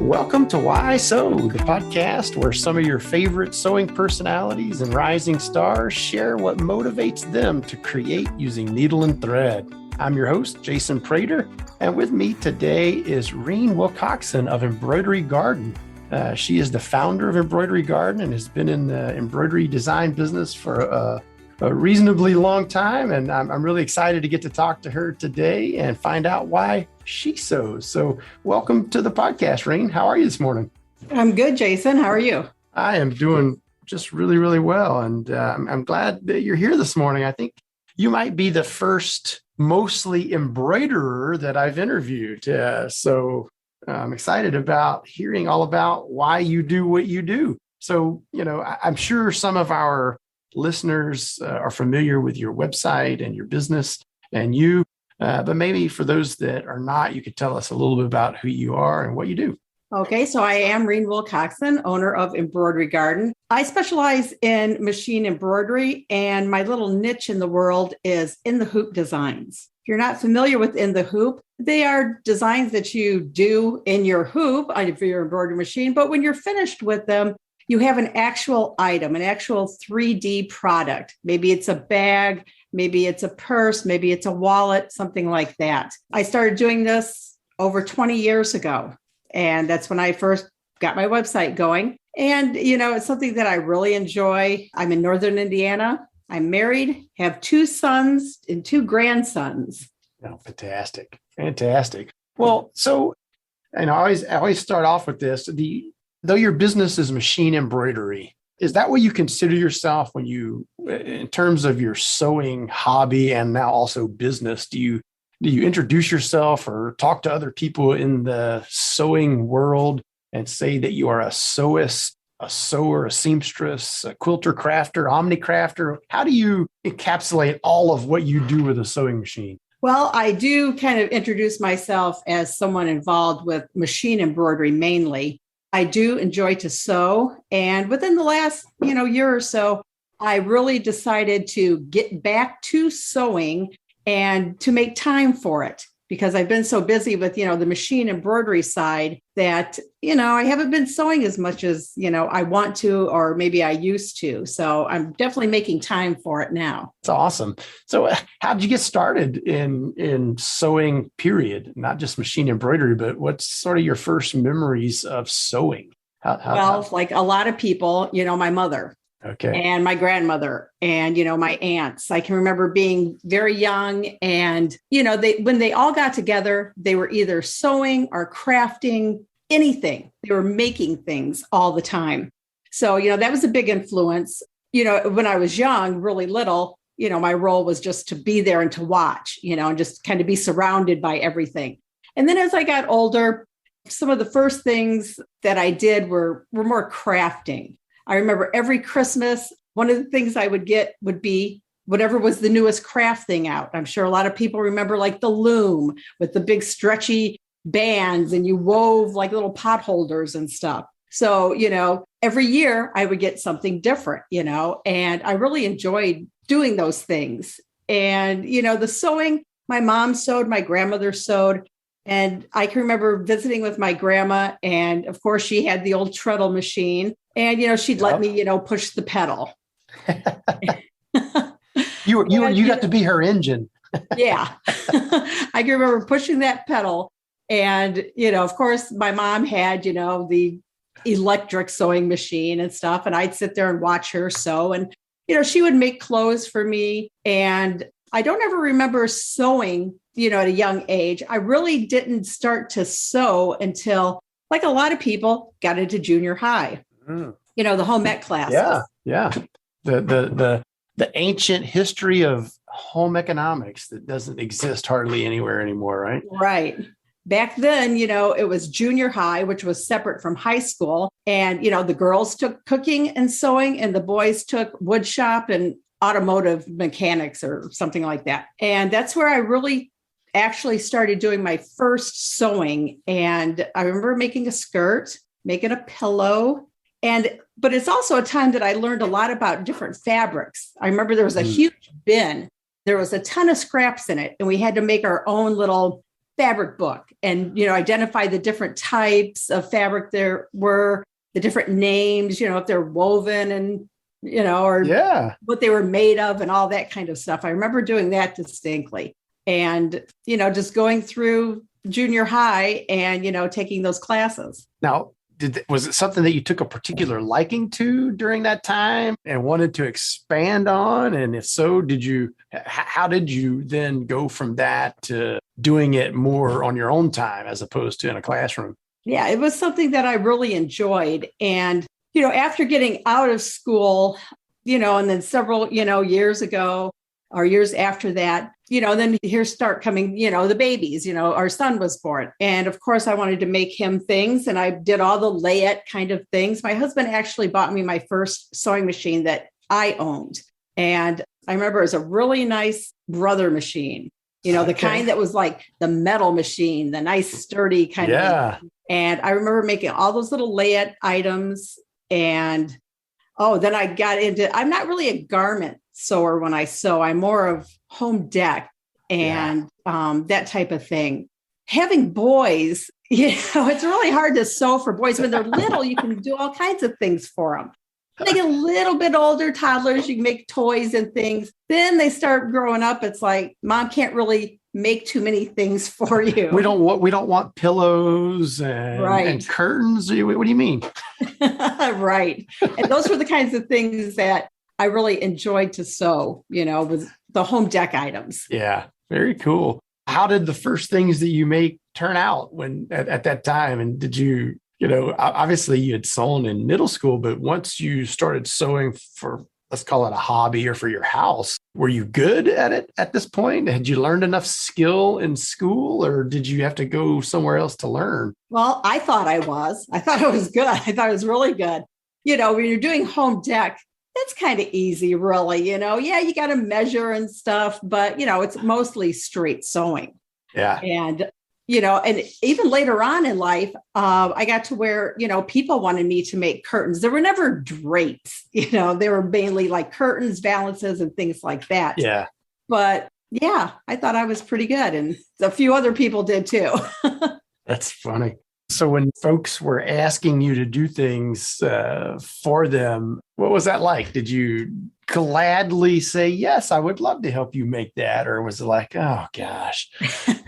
Welcome to Why Sew, the podcast where some of your favorite sewing personalities and rising stars share what motivates them to create using needle and thread. I'm your host, Jason Prater, and with me today is Reen Wilcoxson of Embroidery Garden. She is the founder of Embroidery Garden and has been in the embroidery design business for a reasonably long time. And I'm really excited to get to talk to her today and find out why she sews. So welcome to the podcast, Reen. How are you this morning? I'm good, Jason. How are you? I am doing just really, really well. And I'm glad that you're here this morning. I think you might be the first mostly embroiderer that I've interviewed. So I'm excited about hearing all about why you do what you do. So, I'm sure some of our listeners are familiar with your website and your business and you, but maybe for those that are not, you could tell us a little bit about who you are and what you do. Okay, so I am Reen Wilcoxson, owner of Embroidery Garden. I specialize in machine embroidery, and my little niche in the world is in the hoop designs. If you're not familiar with in the hoop, they are designs that you do in your hoop for your embroidery machine, but when you're finished with them, you have an actual item, an actual 3D product. Maybe it's a bag, maybe it's a purse, maybe it's a wallet, something like that. I started doing this over 20 years ago. And that's when I first got my website going. And, it's something that I really enjoy. I'm in Northern Indiana. I'm married, have 2 sons and 2 grandsons. Oh, fantastic. Fantastic. Well, so, and I always start off with this, though your business is machine embroidery, is that what you consider yourself when in terms of your sewing hobby and now also business, do you introduce yourself or talk to other people in the sewing world and say that you are a sewist, a sewer, a seamstress, a quilter crafter, omni crafter? How do you encapsulate all of what you do with a sewing machine? Well, I do kind of introduce myself as someone involved with machine embroidery mainly. I do enjoy to sew. And within the last, year or so, I really decided to get back to sewing and to make time for it because I've been so busy with, the machine embroidery side that, I haven't been sewing as much as, I want to, or maybe I used to. So I'm definitely making time for it now. That's awesome. So how did you get started in sewing, period? Not just machine embroidery, but what's sort of your first memories of sewing? Like a lot of people, my mother. Okay. And my grandmother and, my aunts. I can remember being very young and, when they all got together, they were either sewing or crafting anything. They were making things all the time. So, that was a big influence. When I was young, really little, my role was just to be there and to watch, and just kind of be surrounded by everything. And then as I got older, some of the first things that I did were more crafting. I remember every Christmas, one of the things I would get would be whatever was the newest craft thing out. I'm sure a lot of people remember like the loom with the big stretchy bands and you wove like little pot holders and stuff. So, every year I would get something different, and I really enjoyed doing those things. And, the sewing, my mom sewed, my grandmother sewed. And I can remember visiting with my grandma. And of course, she had the old treadle machine. And, she'd let me, push the pedal. You got to be her engine. Yeah. I can remember pushing that pedal. And, of course, my mom had, the electric sewing machine and stuff. And I'd sit there and watch her sew. And, she would make clothes for me. And I don't ever remember sewing, at a young age. I really didn't start to sew until, like a lot of people, got into junior high. The home ec classes. Yeah. The ancient history of home economics that doesn't exist hardly anywhere anymore, right? Right. Back then, it was junior high, which was separate from high school. And, the girls took cooking and sewing and the boys took wood shop and automotive mechanics or something like that. And that's where I really actually started doing my first sewing. And I remember making a skirt, making a pillow. But it's also a time that I learned a lot about different fabrics. I remember there was a huge bin. There was a ton of scraps in it. And we had to make our own little fabric book and, identify the different types of fabric there were, the different names, if they're woven and, or what they were made of and all that kind of stuff. I remember doing that distinctly. And, just going through junior high and, taking those classes. Now, was it something that you took a particular liking to during that time and wanted to expand on? And if so, how did you then go from that to doing it more on your own time as opposed to in a classroom? Yeah, it was something that I really enjoyed. And, after getting out of school, and then several, years ago or years after that, then here start coming, the babies, our son was born. And of course, I wanted to make him things. And I did all the layette kind of things. My husband actually bought me my first sewing machine that I owned. And I remember it was a really nice brother machine, the kind that was like the metal machine, the nice sturdy kind of thing. And I remember making all those little layette items. And then I got into, I'm not really a garment sewer when I sew. I'm more of home deck and that type of thing. Having boys, it's really hard to sew for boys. When they're little, you can do all kinds of things for them. When they get a little bit older, toddlers, you can make toys and things. Then they start growing up. It's like, Mom can't really make too many things for you. We don't want pillows and curtains. What do you mean? Right. And those were the kinds of things that I really enjoyed to sew, with the home deck items. Yeah, very cool. How did the first things that you make turn out when at that time? And did you, obviously you had sewn in middle school, but once you started sewing for, let's call it a hobby or for your house, were you good at it at this point? Had you learned enough skill in school or did you have to go somewhere else to learn? Well, I thought I was. I thought it was good. I thought it was really good. When you're doing home deck, that's kind of easy, really. You got to measure and stuff, but, it's mostly straight sewing. Yeah. And, and even later on in life, I got to where, people wanted me to make curtains. There were never drapes, they were mainly like curtains, valances, and things like that. Yeah. But yeah, I thought I was pretty good. And a few other people did too. That's funny. So when folks were asking you to do things for them, what was that like? Did you gladly say, yes, I would love to help you make that? Or was it like, oh, gosh,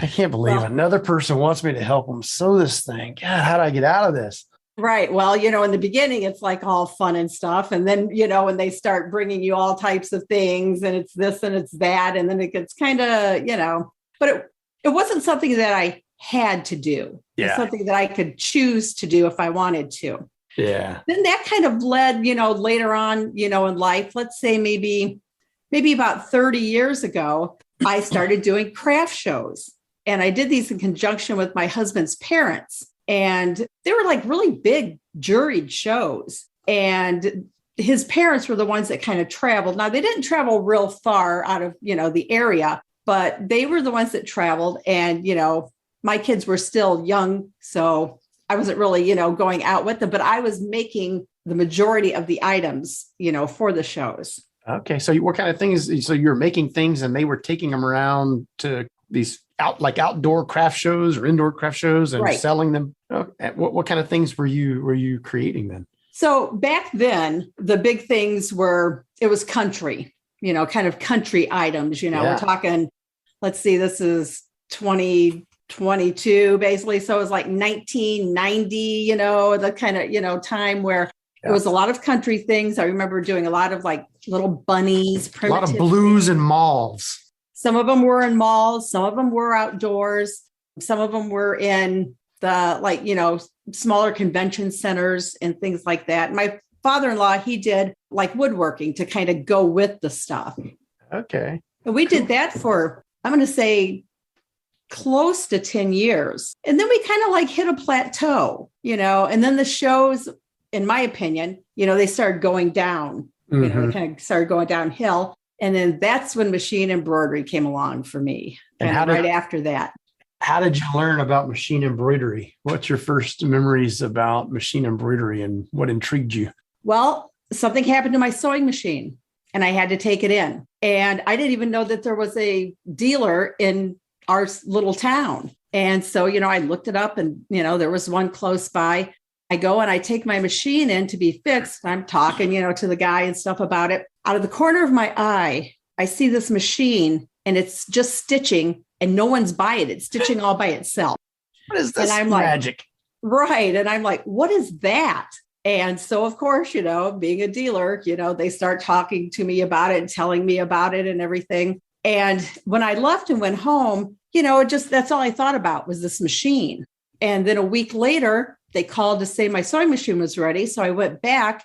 I can't believe another person wants me to help them sew this thing. God, how do I get out of this? Right. Well, in the beginning, it's like all fun and stuff. And then, when they start bringing you all types of things and it's this and it's that, and then it gets kind of, but it wasn't something that I had to do. Yeah. It's something that I could choose to do if I wanted to. Yeah. Then that kind of led, later on, in life, let's say maybe about 30 years ago, I started doing craft shows. And I did these in conjunction with my husband's parents. And they were like really big juried shows. And his parents were the ones that kind of traveled. Now, they didn't travel real far out of, the area, but they were the ones that traveled. And, my kids were still young, so I wasn't really, going out with them, but I was making the majority of the items, for the shows. Okay. So what kind of things? So you're making things and they were taking them around to these outdoor craft shows or indoor craft shows and selling them. Okay. What kind of things were you creating then? So back then, the big things it was country, kind of country items, we're talking, let's see, this is 2022 basically. So it was like 1990, the kind of, time where it was a lot of country things. I remember doing a lot of like little bunnies, a lot of blues and malls. Some of them were in malls. Some of them were outdoors. Some of them were in the smaller convention centers and things like that. My father-in-law, he did like woodworking to kind of go with the stuff. Okay. And we did that for, I'm going to say, close to 10 years. And then we kind of like hit a plateau, and then the shows, in my opinion, they started going down, they kind of started going downhill. And then that's when machine embroidery came along for me. And after that. How did you learn about machine embroidery? What's your first memories about machine embroidery and what intrigued you? Well, something happened to my sewing machine and I had to take it in. And I didn't even know that there was a dealer in our little town. And so, I looked it up and, there was one close by. I go and I take my machine in to be fixed. I'm talking, to the guy and stuff about it. Out of the corner of my eye, I see this machine and it's just stitching and no one's by it. It's stitching all by itself. What is this and I'm magic? Right. And I'm like, what is that? And so, of course, being a dealer, they start talking to me about it and telling me about it and everything. And when I left and went home, that's all I thought about was this machine. And then a week later, they called to say my sewing machine was ready. So I went back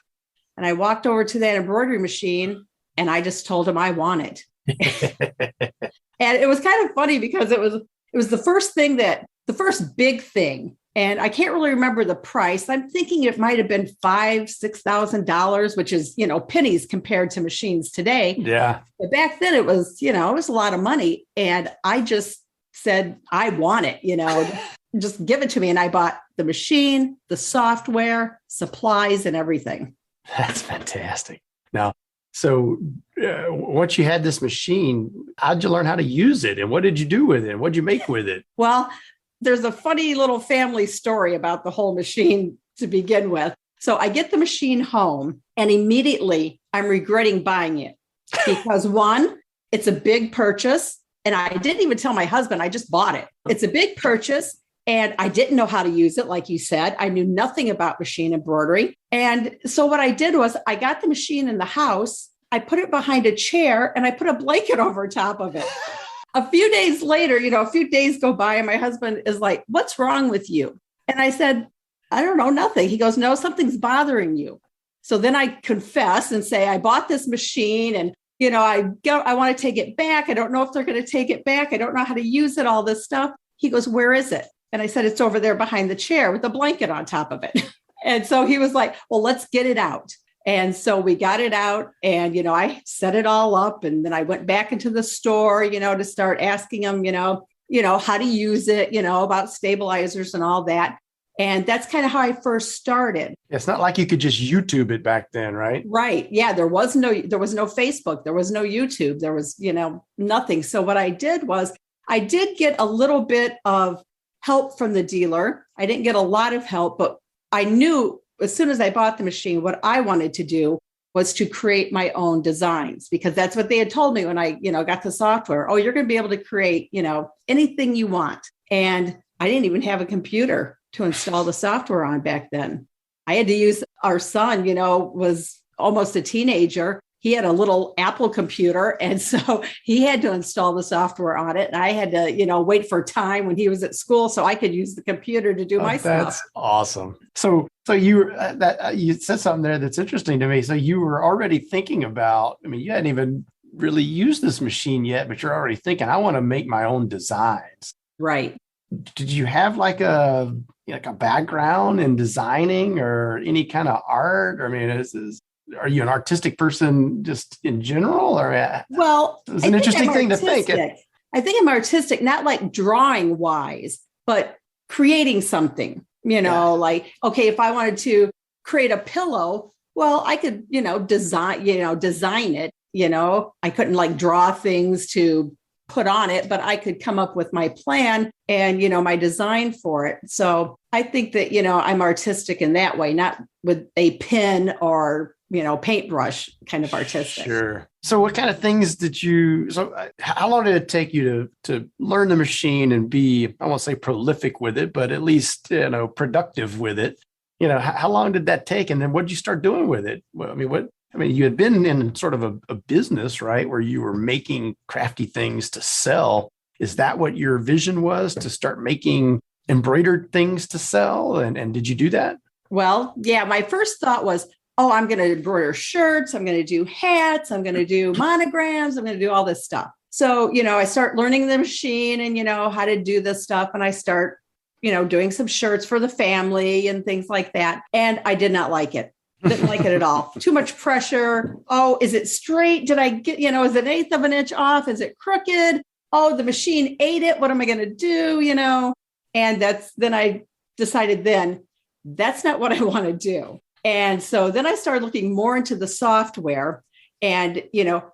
and I walked over to that embroidery machine and I just told them I want it. And it was kind of funny because it was the first big thing. And I can't really remember the price. I'm thinking it might have been $5,000-$6,000, which is, pennies compared to machines today. Yeah. But back then it was a lot of money. And I just said, I want it, just give it to me. And I bought the machine, the software, supplies, and everything. That's fantastic. Now, so once you had this machine, how'd you learn how to use it? And what did you do with it? What'd you make with it? Well, there's a funny little family story about the whole machine to begin with. So I get the machine home and immediately I'm regretting buying it because one, it's a big purchase. And I didn't even tell my husband, I just bought it. It's a big purchase. And I didn't know how to use it. Like you said, I knew nothing about machine embroidery. And so what I did was I got the machine in the house, I put it behind a chair and I put a blanket over top of it. A few days later, a few days go by and my husband is like, what's wrong with you? And I said, I don't know, nothing. He goes, no, something's bothering you. So then I confess and say, I bought this machine and, I want to take it back. I don't know if they're going to take it back. I don't know how to use it, all this stuff. He goes, where is it? And I said, it's over there behind the chair with a blanket on top of it. And so he was like, well, let's get it out. And so we got it out and, I set it all up. And then I went back into the store, to start asking them, how to use it, about stabilizers and all that. And that's kind of how I first started. It's not like you could just YouTube it back then, right? Right. Yeah. There was no Facebook. There was no YouTube. There was, nothing. So what I did was I did get a little bit of help from the dealer. I didn't get a lot of help, but I knew as soon as I bought the machine, what I wanted to do was to create my own designs because that's what they had told me when I, got the software. Oh, you're going to be able to create, anything you want. And I didn't even have a computer to install the software on back then. I had to use our son, was almost a teenager. He had a little Apple computer. And so he had to install the software on it. And I had to, wait for time when he was at school so I could use the computer to do my stuff. That's awesome. So you you said something there that's interesting to me. So you were already thinking about, you hadn't even really used this machine yet, but you're already thinking, I want to make my own designs. Right. Did you have like a background in designing or any kind of art? Are you an artistic person just in general? Or well, it's an interesting thing to think. I think I'm artistic, not like drawing wise, but creating something, like, okay, if I wanted to create a pillow, well, I could, design it, I couldn't like draw things to put on it, but I could come up with my plan and, my design for it. So I think that, I'm artistic in that way, not with a pen or, paintbrush kind of artistic. Sure. So what kind of things how long did it take you to learn the machine and be, I won't say prolific with it, but at least, productive with it? How long did that take? And then what did you start doing with it? Well, you had been in sort of a business, right, where you were making crafty things to sell. Is that what your vision was, to start making embroidered things to sell? And did you do that? Well, yeah, my first thought was, I'm going to embroider shirts. I'm going to do hats. I'm going to do monograms. I'm going to do all this stuff. So, I start learning the machine and, how to do this stuff. And I start, doing some shirts for the family and things like that. And I did not like it. Didn't like it at all. Too much pressure. Oh, is it straight? Did I get, is it 1/8 of an inch off? Is it crooked? Oh, the machine ate it. What am I going to do? And then I decided that's not what I want to do. And so then I started looking more into the software and,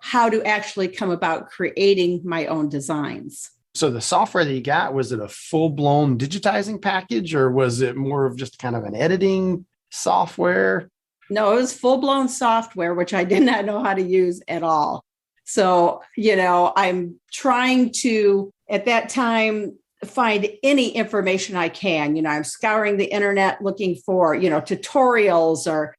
how to actually come about creating my own designs. So the software that you got, was it a full-blown digitizing package, or was it more of just kind of an editing software? No, it was full-blown software, which I did not know how to use at all. So, I'm trying to, at that time, find any information I can. I'm scouring the internet looking for, tutorials or,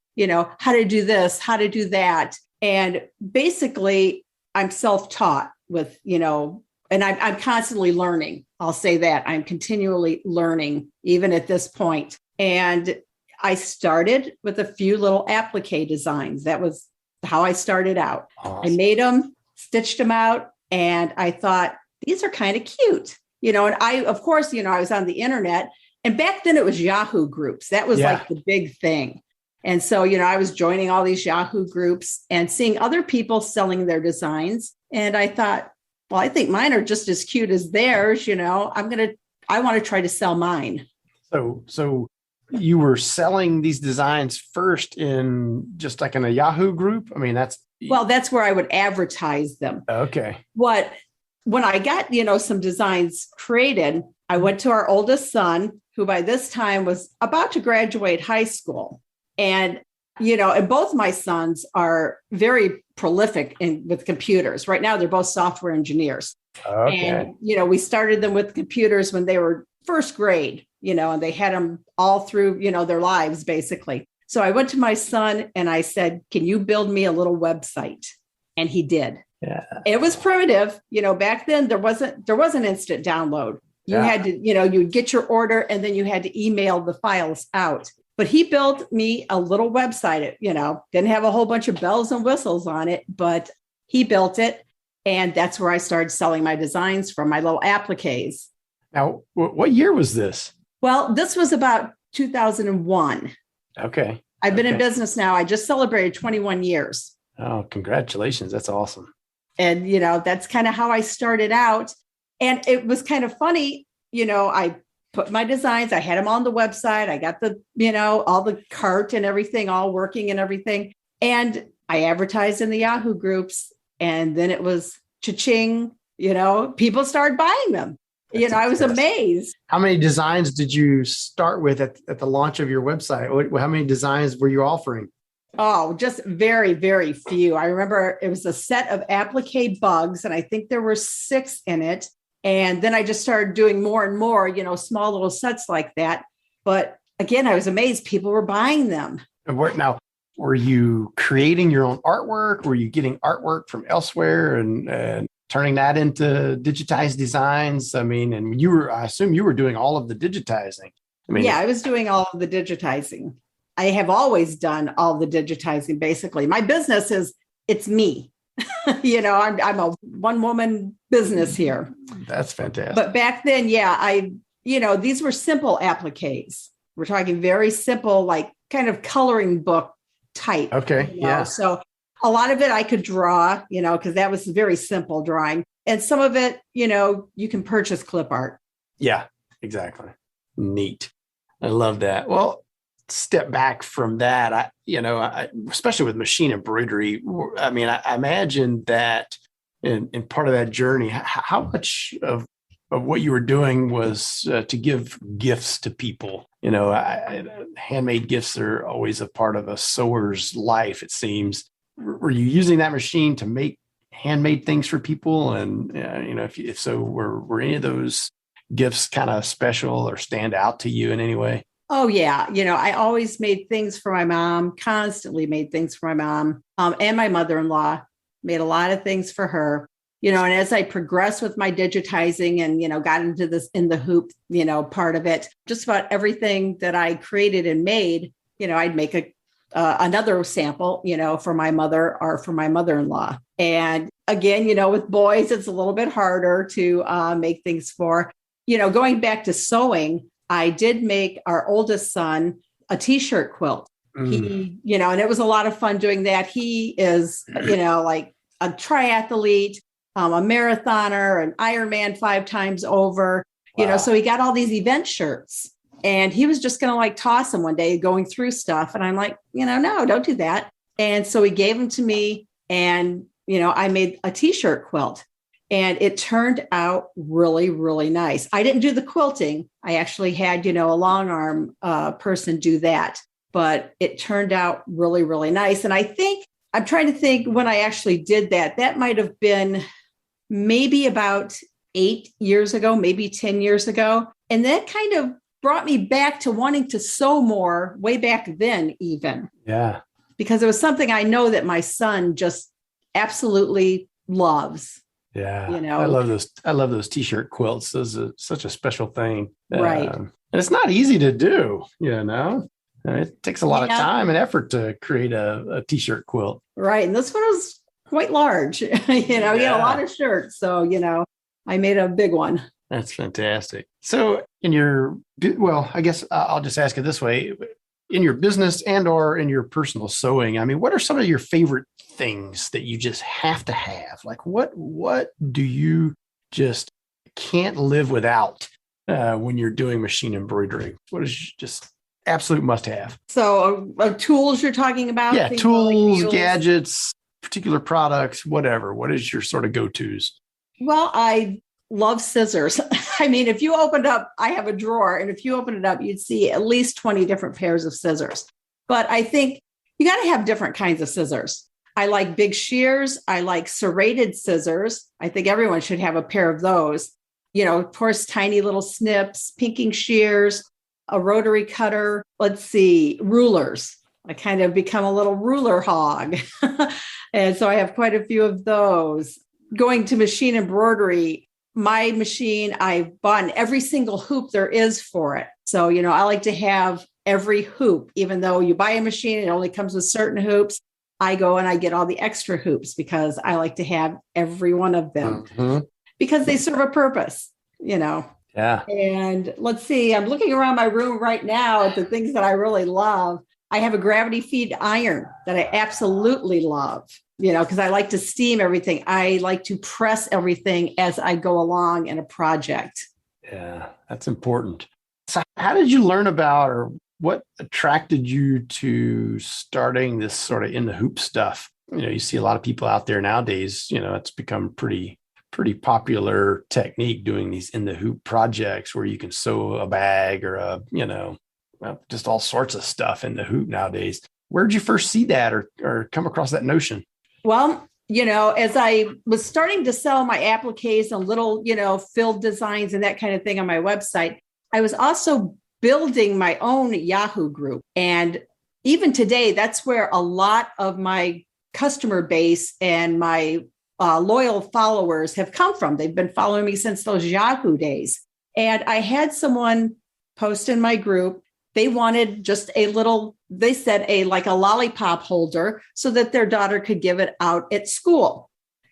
how to do this, how to do that. And basically, I'm self-taught with, and I'm constantly learning. I'll say that I'm continually learning, even at this point. And I started with a few little applique designs. That was how I started out. Awesome. I made them, stitched them out, and I thought, these are kind of cute. And I, of course, I was on the internet, and back then it was Yahoo groups. That was like the big thing. And so, I was joining all these Yahoo groups and seeing other people selling their designs. And I thought, well, I think mine are just as cute as theirs. I want to try to sell mine. So you were selling these designs first in just like in a Yahoo group? I mean, that's where I would advertise them. Okay. When I got, some designs created, I went to our oldest son, who by this time was about to graduate high school. And, and both my sons are very prolific with computers. Right now, they're both software engineers. Okay. And, we started them with computers when they were first grade, and they had them all through, their lives, basically. So I went to my son and I said, can you build me a little website? And he did. Yeah. It was primitive. Back then there wasn't instant download. You had to, you'd get your order and then you had to email the files out. But he built me a little website. It, didn't have a whole bunch of bells and whistles on it, but he built it. And that's where I started selling my designs from, my little appliques. Now, what year was this? Well, this was about 2001. Okay. I've been in business now. I just celebrated 21 years. Oh, congratulations. That's awesome. And, that's kind of how I started out. And it was kind of funny, I put my designs, I had them on the website. I got the, all the cart and everything, all working and everything. And I advertised in the Yahoo groups. And then it was cha-ching, people started buying them. I was amazed. How many designs did you start with at the launch of your website? How many designs were you offering? Oh, just very, very few. I remember it was a set of applique bugs, and I think there were 6 in it. And then I just started doing more and more, small little sets like that. But again, I was amazed people were buying them. Now, were you creating your own artwork? Were you getting artwork from elsewhere and turning that into digitized designs? I mean, and I assume you were doing all of the digitizing. I was doing all of the digitizing. I have always done all the digitizing, basically. My business it's me. I'm a one-woman business here. That's fantastic. But back then, these were simple appliques. We're talking very simple, like kind of coloring book type. Okay. Yeah. So a lot of it I could draw, because that was very simple drawing. And some of it, you can purchase clip art. Yeah, exactly. Neat. I love that. Well, step back from that, especially with machine embroidery. I mean, I imagine that in part of that journey, how much of what you were doing was to give gifts to people. Handmade gifts are always a part of a sewer's life, it seems. Were you using that machine to make handmade things for people? And, if so, were any of those gifts kind of special or stand out to you in any way? Oh, yeah. I always made things for my mom, constantly made things for my mom and my mother-in-law, made a lot of things for her, and as I progressed with my digitizing and, got into this in the hoop, part of it, just about everything that I created and made, I'd make another sample, for my mother or for my mother-in-law. And again, with boys, it's a little bit harder to make things for, going back to sewing. I did make our oldest son a t-shirt quilt. He, and it was a lot of fun doing that. He is, like a triathlete, a marathoner, an Ironman 5 times over, wow. So he got all these event shirts and he was just going to like toss them one day going through stuff. And I'm like, no, don't do that. And so he gave them to me and, I made a t-shirt quilt. And it turned out really, really nice. I didn't do the quilting. I actually had, a long arm person do that, but it turned out really, really nice. And I'm trying to think when I actually did that, that might have been maybe about 8 years ago, maybe 10 years ago. And that kind of brought me back to wanting to sew more way back then, even. Yeah. Because it was something I know that my son just absolutely loves. Yeah. I love those t-shirt quilts. Those are such a special thing. Right. And it's not easy to do, It takes a lot of time and effort to create a t-shirt quilt. Right. And this one was quite large. You had a lot of shirts. So, I made a big one. That's fantastic. So I guess I'll just ask it this way. In your business and or in your personal sewing, what are some of your favorite things that you just have to have? Like what do you just can't live without when you're doing machine embroidery? What is just absolute must have? So tools you're talking about? Yeah, tools, like gadgets, particular products, whatever. What is your sort of go-tos? Well, I love scissors. If you opened up, I have a drawer, and if you open it up, you'd see at least 20 different pairs of scissors. But I think you got to have different kinds of scissors. I like big shears. I like serrated scissors. I think everyone should have a pair of those. Of course, tiny little snips, pinking shears, a rotary cutter. Let's see, rulers. I kind of become a little ruler hog. And so I have quite a few of those. Going to machine embroidery, my machine, I've bought every single hoop there is for it. So, I like to have every hoop, even though you buy a machine, it only comes with certain hoops. I go and I get all the extra hoops because I like to have every one of them because they serve a purpose, Yeah. And let's see, I'm looking around my room right now at the things that I really love. I have a gravity feed iron that I absolutely love. Because I like to steam everything. I like to press everything as I go along in a project. Yeah, that's important. So how did you learn about, or what attracted you to starting this sort of in the hoop stuff? You see a lot of people out there nowadays, it's become pretty popular technique doing these in the hoop projects where you can sew a bag or just all sorts of stuff in the hoop nowadays. Where'd you first see that or come across that notion? Well, as I was starting to sell my appliques and little, filled designs and that kind of thing on my website, I was also building my own Yahoo group. And even today, that's where a lot of my customer base and my loyal followers have come from. They've been following me since those Yahoo days. And I had someone post in my group. They wanted just they said like a lollipop holder so that their daughter could give it out at school.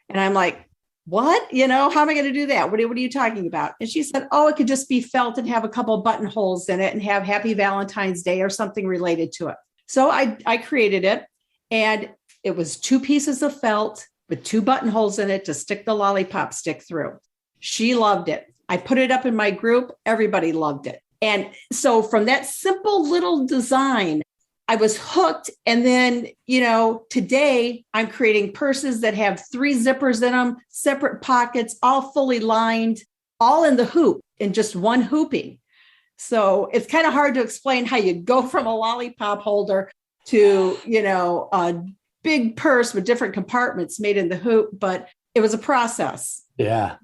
And I'm like, what? How am I going to do that? What are you talking about? And she said, it could just be felt and have a couple buttonholes in it and have Happy Valentine's Day or something related to it. So I created it, and it was 2 pieces of felt with 2 buttonholes in it to stick the lollipop stick through. She loved it. I put it up in my group. Everybody loved it. And so from that simple little design, I was hooked. And then, today I'm creating purses that have 3 zippers in them, separate pockets, all fully lined, all in the hoop, in just one hooping. So it's kind of hard to explain how you go from a lollipop holder to, a big purse with different compartments made in the hoop, but it was a process. Yeah.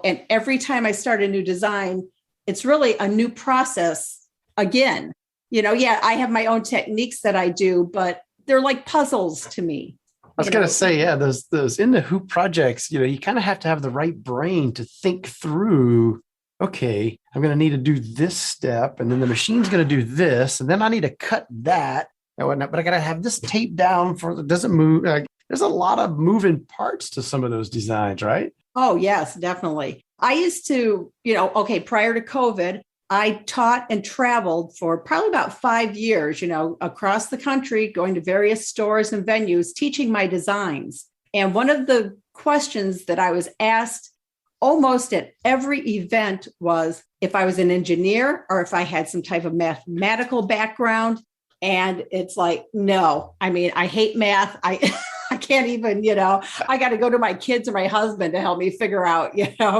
And every time I start a new design, it's really a new process again. I have my own techniques that I do, but they're like puzzles to me. I was going to say, those in the hoop projects, you kind of have to have the right brain to think through, okay, I'm going to need to do this step, and then the machine's going to do this, and then I need to cut that and whatnot, but I got to have this taped down for it doesn't move. There's a lot of moving parts to some of those designs, right? Oh, yes, definitely. I used to, prior to COVID, I taught and traveled for probably about 5 years, across the country, going to various stores and venues, teaching my designs. And one of the questions that I was asked almost at every event was if I was an engineer or if I had some type of mathematical background. And it's like, no, I hate math. I can't even, I got to go to my kids or my husband to help me figure out,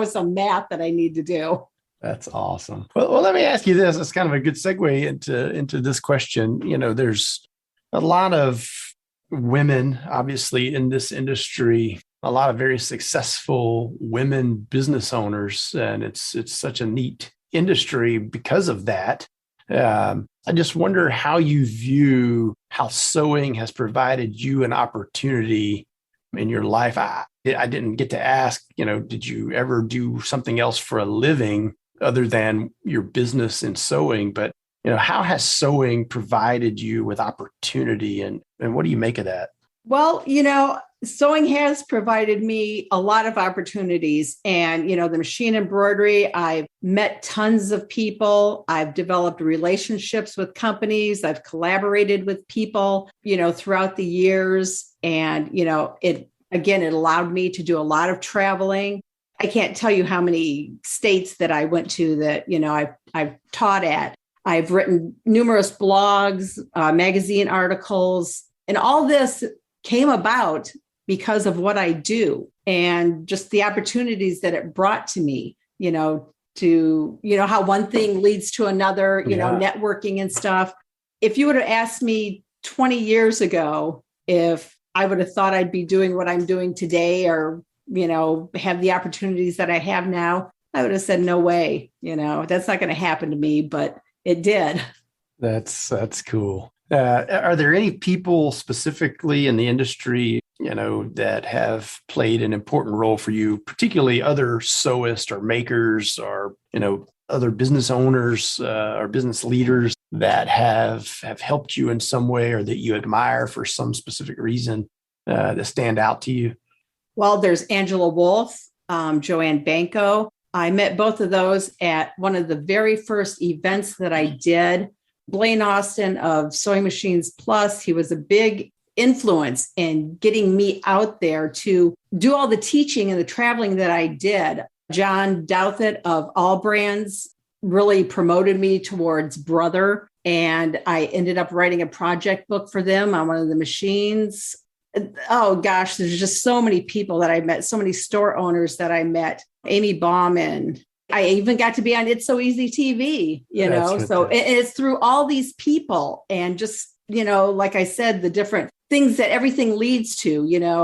some math that I need to do. That's awesome. Well, let me ask you this. It's kind of a good segue into this question. There's a lot of women, obviously, in this industry, a lot of very successful women business owners, and it's such a neat industry because of that. I just wonder how you view how sewing has provided you an opportunity in your life. I didn't get to ask, did you ever do something else for a living other than your business in sewing? But, how has sewing provided you with opportunity, and what do you make of that? Well, sewing has provided me a lot of opportunities, and, the machine embroidery, I've met tons of people. I've developed relationships with companies. I've collaborated with people, throughout the years. And, it allowed me to do a lot of traveling. I can't tell you how many states that I went to that, I've taught at. I've written numerous blogs, magazine articles, and all this came about because of what I do and just the opportunities that it brought to me, to, how one thing leads to another, networking and stuff. If you would have asked me 20 years ago, if I would have thought I'd be doing what I'm doing today or, have the opportunities that I have now, I would have said, no way, that's not going to happen to me, but it did. That's cool. Are there any people specifically in the industry, that have played an important role for you, particularly other sewists or makers or, other business owners or business leaders that have helped you in some way or that you admire for some specific reason that stand out to you? Well, there's Angela Wolf, Joanne Banco. I met both of those at one of the very first events that I did. Blaine Austin of Sewing Machines Plus, he was a big influence in getting me out there to do all the teaching and the traveling that I did. John Douthit of All Brands really promoted me towards Brother, and I ended up writing a project book for them on one of the machines. Oh gosh, there's just so many people that I met, so many store owners that I met. Amy Bauman. I even got to be on It's So Easy TV, so it's through all these people and just, like I said, the different things that everything leads to,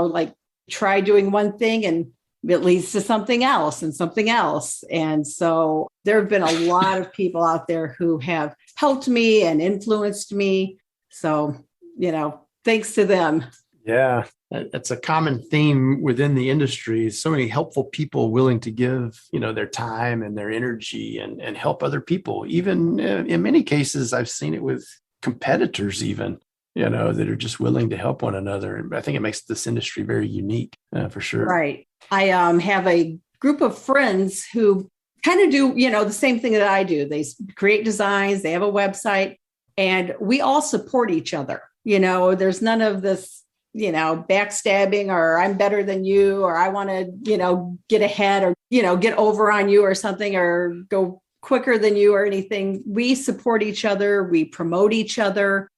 like try doing one thing and it leads to something else and something else. And so there have been a lot of people out there who have helped me and influenced me. So, thanks to them. Yeah, that's a common theme within the industry. So many helpful people willing to give, their time and their energy and help other people. Even in many cases, I've seen it with competitors even, that are just willing to help one another. And I think it makes this industry very unique for sure. Right. I have a group of friends who kind of do, the same thing that I do. They create designs, they have a website, and we all support each other. There's none of this, backstabbing or I'm better than you, or I want to, get ahead or, get over on you or something or go quicker than you or anything. We support each other. We promote each other.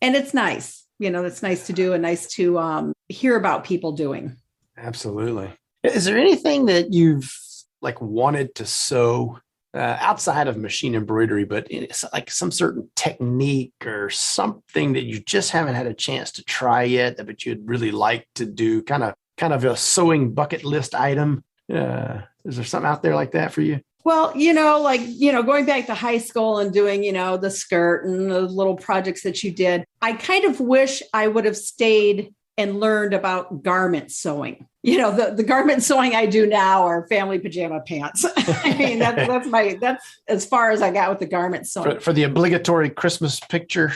And it's nice, it's nice to do and nice to hear about people doing. Absolutely. Is there anything that you've wanted to sew outside of machine embroidery, but it's like some certain technique or something that you just haven't had a chance to try yet, but you'd really like to do, kind of a sewing bucket list item? Is there something out there like that for you? Well, going back to high school and doing, the skirt and the little projects that you did, I kind of wish I would have stayed and learned about garment sewing. The garment sewing I do now are family pajama pants. I mean, that's as far as I got with the garment sewing. For the obligatory Christmas picture.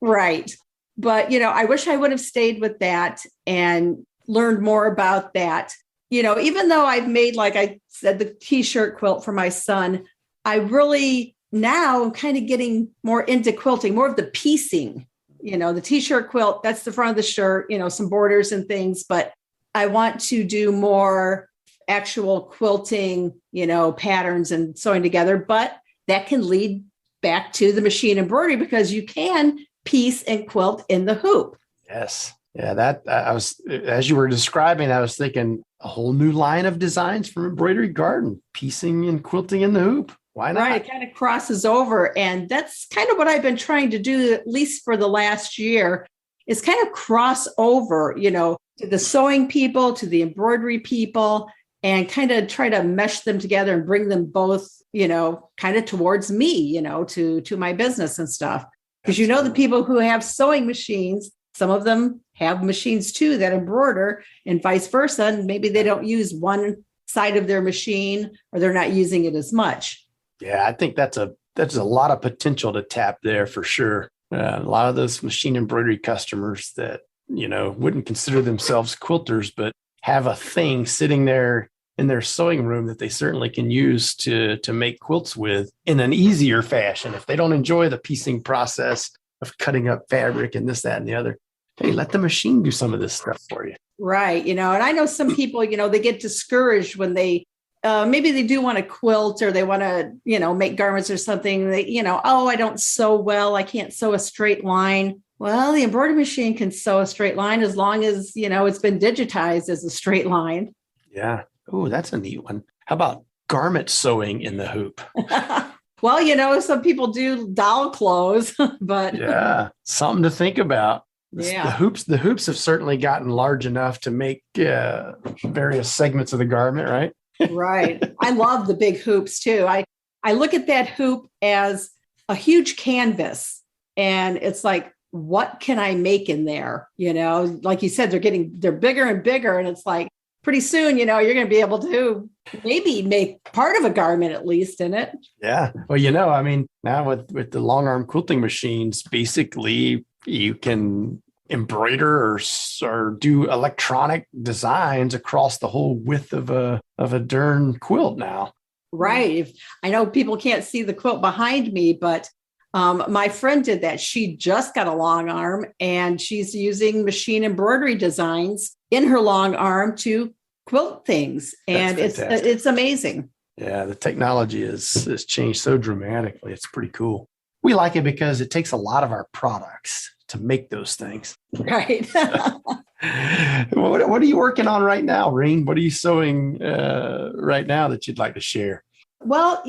Right. But, I wish I would have stayed with that and learned more about that. Even though I've made, like I said, the t-shirt quilt for my son, I really now am kind of getting more into quilting, more of the piecing. The t-shirt quilt, that's the front of the shirt, some borders and things, but I want to do more actual quilting, patterns and sewing together, but that can lead back to the machine embroidery because you can piece and quilt in the hoop. Yes. Yeah, that I was, as you were describing, I was thinking a whole new line of designs from Embroidery Garden, piecing and quilting in the hoop. Why not? Right. It kind of crosses over. And that's kind of what I've been trying to do, at least for the last year, is kind of cross over, to the sewing people, to the embroidery people, and kind of try to mesh them together and bring them both, kind of towards me, to my business and stuff. Because, the people who have sewing machines, some of them have machines too that embroider and vice versa. And maybe they don't use one side of their machine or they're not using it as much. Yeah, I think that's a lot of potential to tap there for sure. A lot of those machine embroidery customers that, wouldn't consider themselves quilters, but have a thing sitting there in their sewing room that they certainly can use to make quilts with in an easier fashion. If they don't enjoy the piecing process of cutting up fabric and this, that, and the other, hey, let the machine do some of this stuff for you. Right. And I know some people, they get discouraged when they, maybe they do want to quilt or they want to, make garments or something. They, oh, I don't sew well. I can't sew a straight line. Well, the embroidery machine can sew a straight line as long as, it's been digitized as a straight line. Yeah. Oh, that's a neat one. How about garment sewing in the hoop? Well, some people do doll clothes, but yeah, something to think about. Yeah. The hoops have certainly gotten large enough to make various segments of the garment, right? Right. I love the big hoops too. I look at that hoop as a huge canvas, and it's like, what can I make in there? Like you said, they're bigger and bigger, and it's like pretty soon, you're going to be able to maybe make part of a garment at least in it. Yeah. Well, I mean, now with the long arm quilting machines, basically you can embroider or do electronic designs across the whole width of a darn quilt now. Right. I know people can't see the quilt behind me, but my friend did that. She just got a long arm and she's using machine embroidery designs in her long arm to quilt things. And it's amazing. Yeah, the technology has changed so dramatically. It's pretty cool. We like it because it takes a lot of our products to make those things. Right. What are you working on right now, Reen? What are you sewing right now that you'd like to share? Well,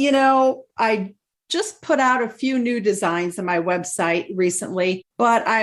I just put out a few new designs on my website recently, but I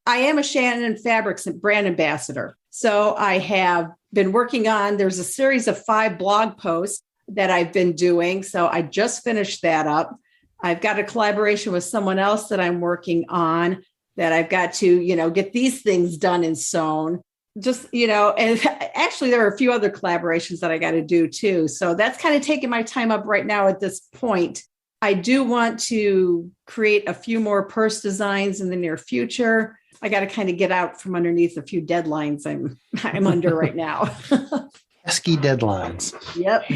am a Shannon Fabrics brand ambassador. So I have been working on, there's a series of 5 blog posts that I've been doing. So I just finished that up. I've got a collaboration with someone else that I'm working on that I've got to, get these things done and sewn. Just, and actually there are a few other collaborations that I got to do too. So that's kind of taking my time up right now at this point. I do want to create a few more purse designs in the near future. I got to kind of get out from underneath a few deadlines I'm under right now. Pesky deadlines. Yep.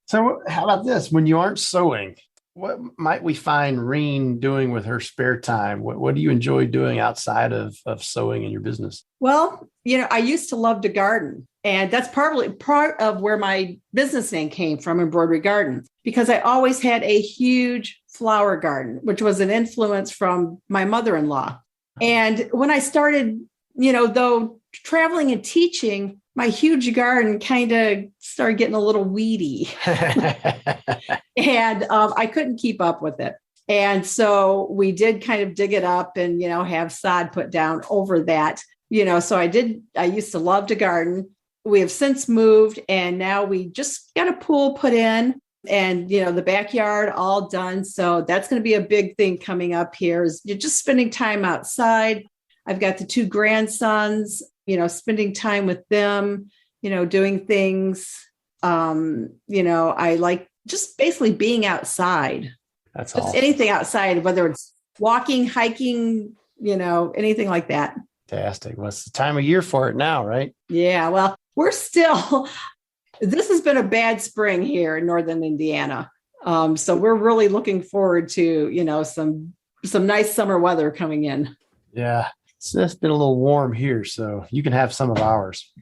So how about this? When you aren't sewing, what might we find Reen doing with her spare time? What do you enjoy doing outside of sewing in your business? Well, I used to love to garden, and that's probably part of where my business name came from, Embroidery Garden, because I always had a huge flower garden, which was an influence from my mother-in-law. And when I started, though traveling and teaching, my huge garden kind of started getting a little weedy and I couldn't keep up with it. And so we did kind of dig it up and, have sod put down over that, so I used to love to garden. We have since moved and now we just got a pool put in and, the backyard all done. So that's going to be a big thing coming up here is you're just spending time outside. I've got the 2 grandsons, spending time with them, doing things. I like just basically being outside. That's just awesome. Anything outside, whether it's walking, hiking, anything like that. Fantastic. Well, it's the time of year for it now, right? Yeah. Well, this has been a bad spring here in Northern Indiana. So we're really looking forward to, some nice summer weather coming in. Yeah. It's been a little warm here, so you can have some of ours.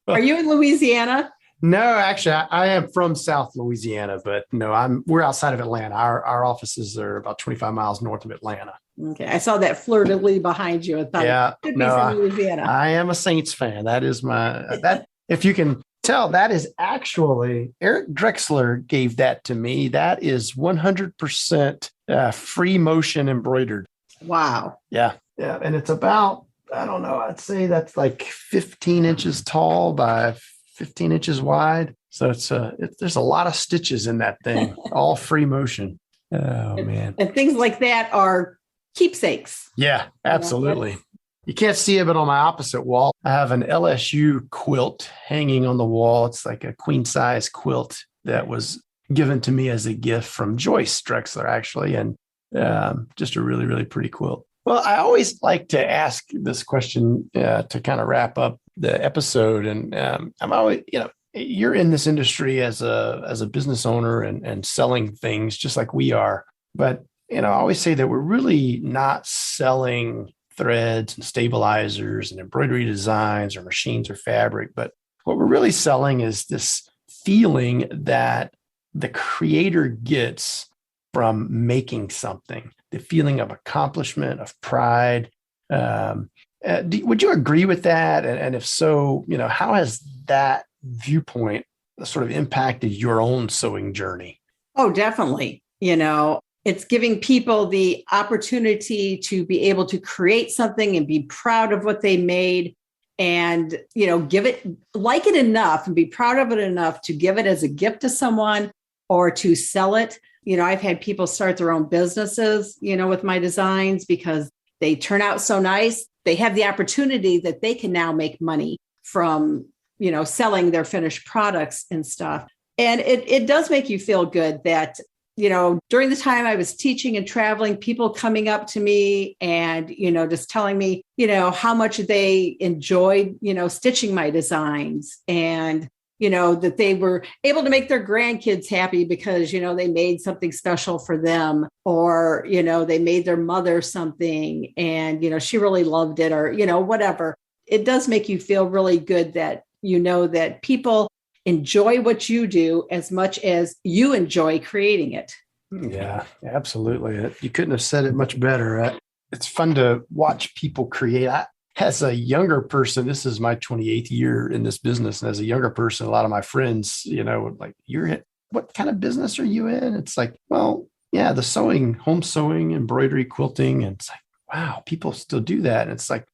Are you in Louisiana? No, actually, I am from South Louisiana, but no, we're outside of Atlanta. Our offices are about 25 miles north of Atlanta. Okay. I saw that fleur-de-lis behind you. I thought Yeah, it could be no, from Louisiana. I am a Saints fan. That is that if you can tell, that is actually Eric Drexler gave that to me. That is 100% free motion embroidered. Wow. Yeah. Yeah. And it's about, I don't know, I'd say that's like 15 inches tall by 15 inches wide. So there's a lot of stitches in that thing, all free motion. Oh, man. And things like that are keepsakes. Yeah, absolutely. You can't see it, but on my opposite wall, I have an LSU quilt hanging on the wall. It's like a queen size quilt that was given to me as a gift from Joyce Drexler, actually. And just a really, really pretty quilt. Well, I always like to ask this question to kind of wrap up the episode. And I'm always, you're in this industry as a business owner and selling things just like we are. But, I always say that we're really not selling threads and stabilizers and embroidery designs or machines or fabric. But what we're really selling is this feeling that the creator gets from making something, the feeling of accomplishment, of pride. Would you agree with that? And if so, how has that viewpoint sort of impacted your own sewing journey? Oh, definitely. It's giving people the opportunity to be able to create something and be proud of what they made and, like it enough and be proud of it enough to give it as a gift to someone or to sell it. I've had people start their own businesses, with my designs because they turn out so nice. They have the opportunity that they can now make money from, selling their finished products and stuff. And it does make you feel good that, during the time I was teaching and traveling, people coming up to me and, just telling me, how much they enjoyed, stitching my designs and, that they were able to make their grandkids happy because, they made something special for them or, they made their mother something and, she really loved it or, whatever. It does make you feel really good that, that people enjoy what you do as much as you enjoy creating it. Yeah, absolutely. You couldn't have said it much better. It's fun to watch people create. As a younger person, this is my 28th year in this business. And as a younger person, a lot of my friends, like, what kind of business are you in? It's like, well, yeah, the sewing, home sewing, embroidery, quilting. And it's like, wow, people still do that. And it's like,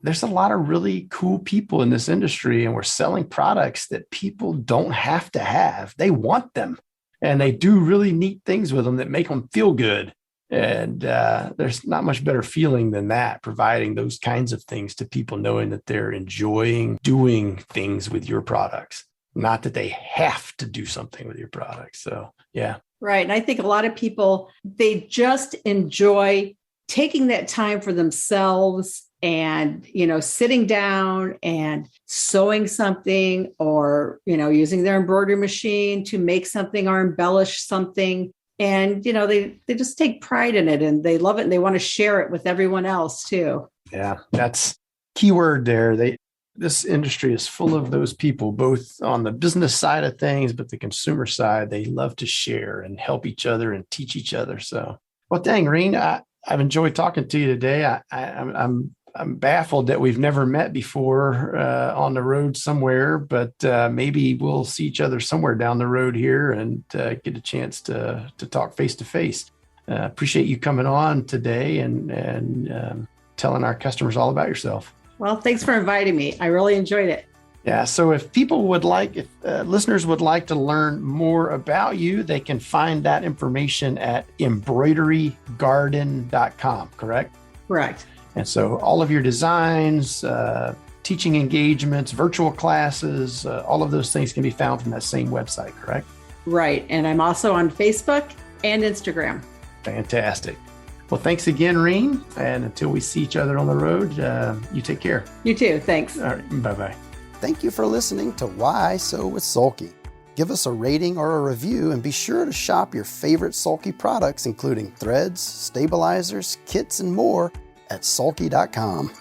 there's a lot of really cool people in this industry and we're selling products that people don't have to have. They want them and they do really neat things with them that make them feel good. And there's not much better feeling than that, providing those kinds of things to people, knowing that they're enjoying doing things with your products, not that they have to do something with your products. So, yeah. Right. And I think a lot of people, they just enjoy taking that time for themselves and, sitting down and sewing something or, using their embroidery machine to make something or embellish something. And, they just take pride in it and they love it and they want to share it with everyone else too. Yeah, that's key word there. This industry is full of those people, both on the business side of things, but the consumer side, they love to share and help each other and teach each other. So, well, dang, Reen, I've enjoyed talking to you today. I'm baffled that we've never met before on the road somewhere, but maybe we'll see each other somewhere down the road here and get a chance to talk face to face. Appreciate you coming on today and telling our customers all about yourself. Well, thanks for inviting me. I really enjoyed it. Yeah. So if listeners would like to learn more about you, they can find that information at embroiderygarden.com, correct? Correct. And so all of your designs, teaching engagements, virtual classes, all of those things can be found from that same website, correct? Right. And I'm also on Facebook and Instagram. Fantastic. Well, thanks again, Reen. And until we see each other on the road, you take care. You too. Thanks. All right. Bye-bye. Thank you for listening to Why Sew with Sulky. Give us a rating or a review and be sure to shop your favorite Sulky products, including threads, stabilizers, kits, and more at sulky.com.